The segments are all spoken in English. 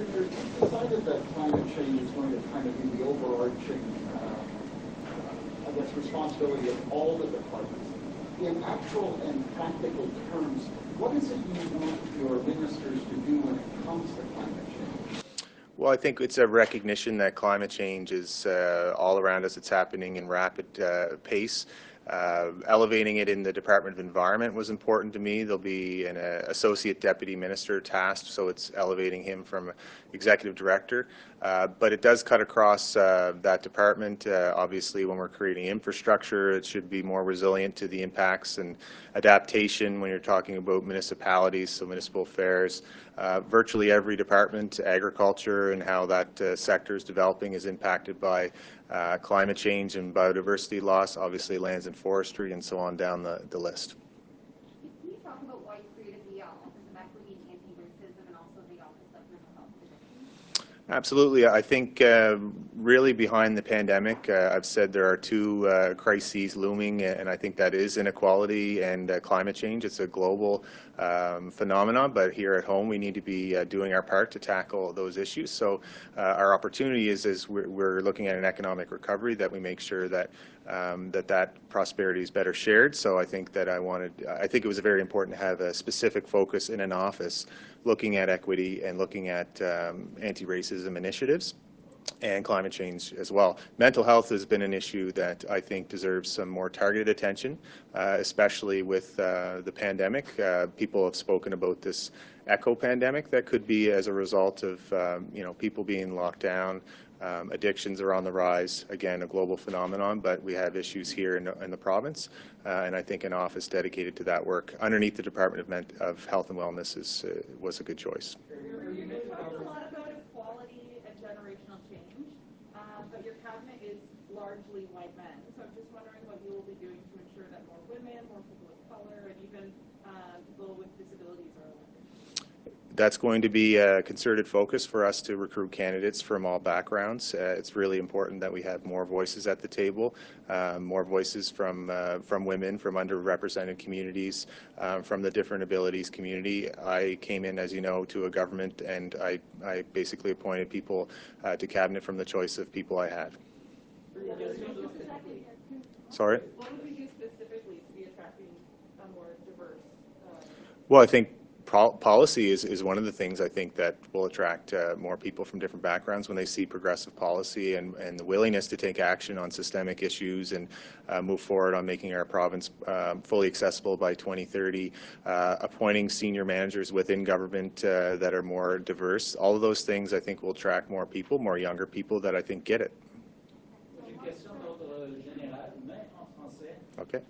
You've decided that climate change is going to kind of be the overarching, I guess, responsibility of all the departments. In actual and practical terms, what is it you want your ministers to do when it comes to climate change? Well, I think it's a recognition that climate change is all around us. It's happening in rapid pace. Elevating it in the Department of Environment was important to me. There'll be an associate deputy minister tasked, so it's elevating him from executive director. But it does cut across that department. Obviously, when we're creating infrastructure, it should be more resilient to the impacts and adaptation when you're talking about municipalities, so municipal affairs. Virtually every department, agriculture and how that sector is developing, is impacted by climate change and biodiversity loss, obviously lands and forestry, and so on down the list. Can you talk about why you created the Office of Equity, Anti-Racism, and also the Office of Mental Health Protection? Absolutely. I think really behind the pandemic, I've said there are two crises looming, and I think that is inequality and climate change. It's a global phenomenon, but here at home we need to be doing our part to tackle those issues. So our opportunity is we're looking at an economic recovery, that we make sure that that prosperity is better shared. So I think that I think it was very important to have a specific focus in an office looking at equity and looking at anti-racism initiatives and climate change as well. Mental health has been an issue that I think deserves some more targeted attention, especially with the pandemic. People have spoken about this echo pandemic that could be as a result of people being locked down. Addictions are on the rise, again, a global phenomenon, but we have issues here in the province, and I think an office dedicated to that work underneath the Department of Health and Wellness was a good choice. You talked a lot about equality and generational change, but your cabinet is largely white men, so I'm just wondering what you will be doing to ensure that more women, more people of color, and even people with disabilities are elected. That's going to be a concerted focus for us to recruit candidates from all backgrounds. It's really important that we have more voices at the table, more voices from women, from underrepresented communities, from the different abilities community. I came in, as you know, to a government, and I basically appointed people to cabinet from the choice of people I had. Sorry? What would we do specifically to be attracting a more diverse? Well, I think policy is one of the things I think that will attract more people from different backgrounds when they see progressive policy and the willingness to take action on systemic issues and move forward on making our province fully accessible by 2030, appointing senior managers within government that are more diverse. All of those things I think will attract more people, more younger people that I think get it. Okay.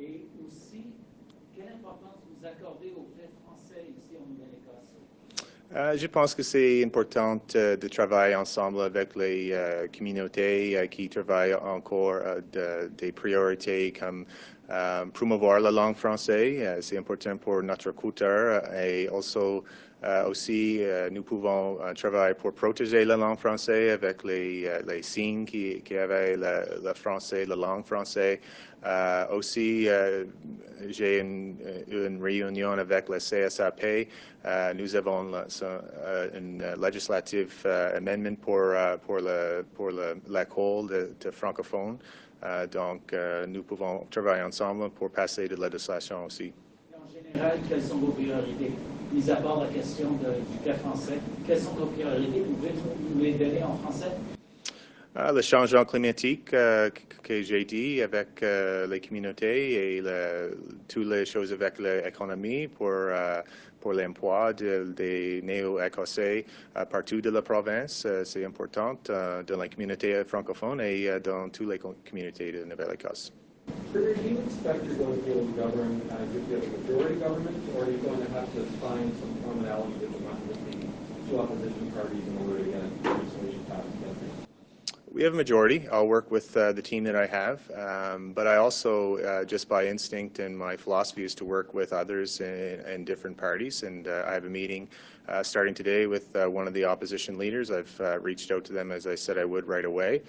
Et aussi, quelle importance vous accordez au fait français ici en Nouvelle-Écosse? Je pense que c'est important de travailler ensemble avec les communautés qui travaillent encore des priorités comme promouvoir la langue française. C'est important pour notre culture et aussi nous pouvons travailler pour protéger la langue française avec les signes qui avaient le français, la langue française. Aussi, j'ai une réunion avec la CSAP. Nous avons une legislative amendment pour l'école de francophone. Donc, nous pouvons travailler ensemble pour passer de la législation aussi. En général, quelles sont vos priorités? Mis à part la question du cas français, quelles sont vos priorités? Pouvez-vous nous les donner en français? Le changement climatique que j'ai dit avec les communautés et toutes les choses avec l'économie pour l'emploi des néo-écossais partout de la province, c'est important dans la communauté francophone et dans toutes les communautés de Nouvelle-Écosse. Do you expect you're going to be able to govern as if you have a majority government, or are you going to have to find some commonality with the two opposition parties in order to get legislation passed together? We have a majority. I'll work with the team that I have, but I also, just by instinct and my philosophy, is to work with others in different parties. And I have a meeting starting today with one of the opposition leaders. I've reached out to them, as I said I would, right away,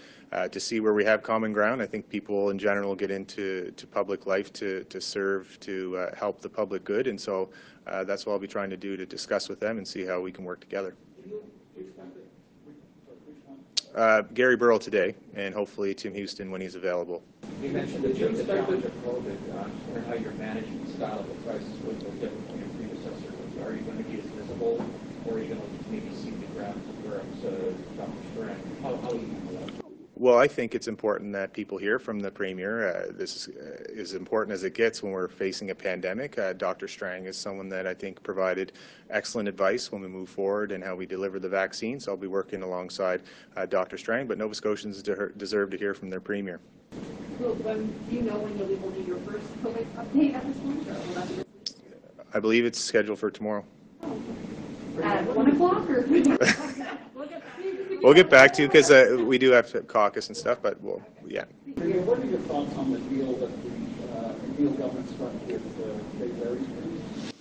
to see where we have common ground. I think people in general get into public life to serve, to help the public good, and so that's what I'll be trying to do, to discuss with them and see how we can work together. Gary Burrell today, and hopefully Tim Houston when he's available. You mentioned the challenge of COVID. I'm just wondering how you're managing the style of the crisis was different from your predecessor. Are you going to be as visible, or are you going to maybe see the ground where it's Dr. Strang? How will you handle that? Well, I think it's important that people hear from the Premier. This is as important as it gets when we're facing a pandemic. Dr. Strang is someone that I think provided excellent advice when we move forward and how we deliver the vaccine. So I'll be working alongside Dr. Strang, but Nova Scotians deserve to hear from their Premier. Well, do you know when you'll be holding your first COVID update at this point? Or will that be this week? I believe it's scheduled for tomorrow. At 1 o'clock or? We'll get back to you, because we do have to caucus and stuff, but well, yeah. What are your thoughts on the deal that the government struck with St. Mary's?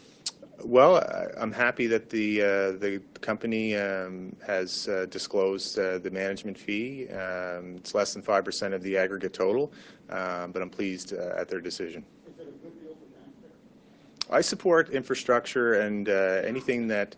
Well, I'm happy that the company has disclosed the management fee. It's less than 5% of the aggregate total, but I'm pleased at their decision. Is it a good deal for taxpayers? I support infrastructure and anything that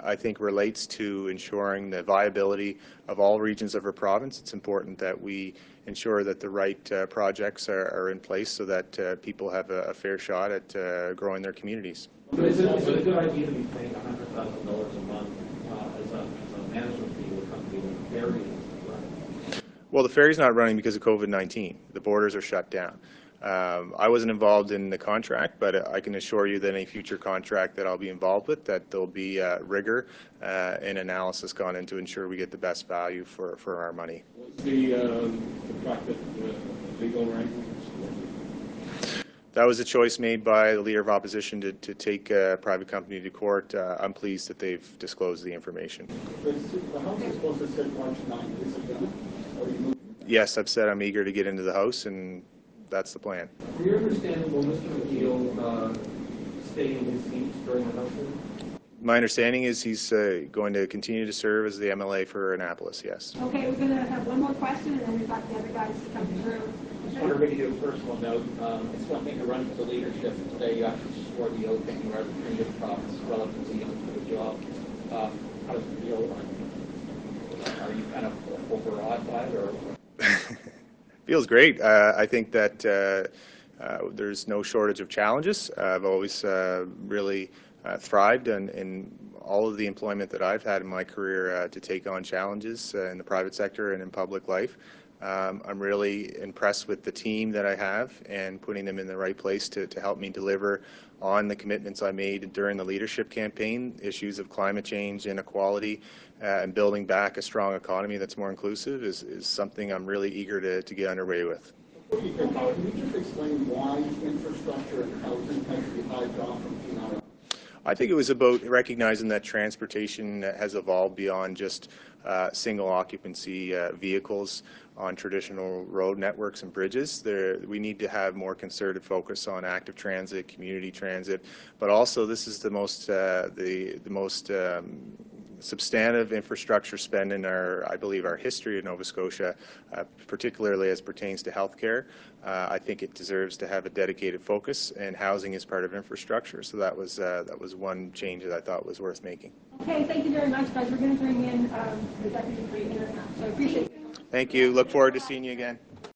I think relates to ensuring the viability of all regions of our province. It's important that we ensure that the right projects are in place so that people have a fair shot at growing their communities. But is it a good idea to be paying $100,000 a month as a management fee with a company when the ferry isn't running? Well, the ferry's not running because of COVID-19. The borders are shut down. I wasn't involved in the contract, but I can assure you that any future contract that I'll be involved with, that there'll be rigor and analysis gone into ensure we get the best value for our money. Was the fact that legal ranking? That was a choice made by the Leader of Opposition to take a private company to court. I'm pleased that they've disclosed the information. The House is supposed to sit March 9th. Is it done? Or are you moving? Yes, I've said I'm eager to get into the House, and that's the plan. From your understanding, will Mr. McNeil stay in his seat during the House meeting? My understanding is he's going to continue to serve as the MLA for Annapolis, yes. Okay, we're going to have one more question, and then we've got the other guys coming through. I just want to do a personal note. It's one thing to run for the leadership. Today you actually swore the oath and you are the Premier of the province, relatively young for the job. How does it feel? Are you kind of overawed by it, or? Feels great. I think that there's no shortage of challenges. I've always really thrived in all of the employment that I've had in my career to take on challenges in the private sector and in public life. I'm really impressed with the team that I have and putting them in the right place to help me deliver on the commitments I made during the leadership campaign. Issues of climate change, inequality, and building back a strong economy that's more inclusive is something I'm really eager to get underway with. Can you just explain why infrastructure and housing has revived off from PNR? I think it was about recognizing that transportation has evolved beyond just single occupancy vehicles on traditional road networks and bridges. We need to have more concerted focus on active transit, community transit, but also this is the most substantive infrastructure spend in I believe our history in Nova Scotia, particularly as pertains to healthcare. I think it deserves to have a dedicated focus, and housing is part of infrastructure. So that was one change that I thought was worth making. Okay, thank you very much, guys. We're going to bring in the Deputy Premier. So I appreciate it. Thank you. Look forward to seeing you again.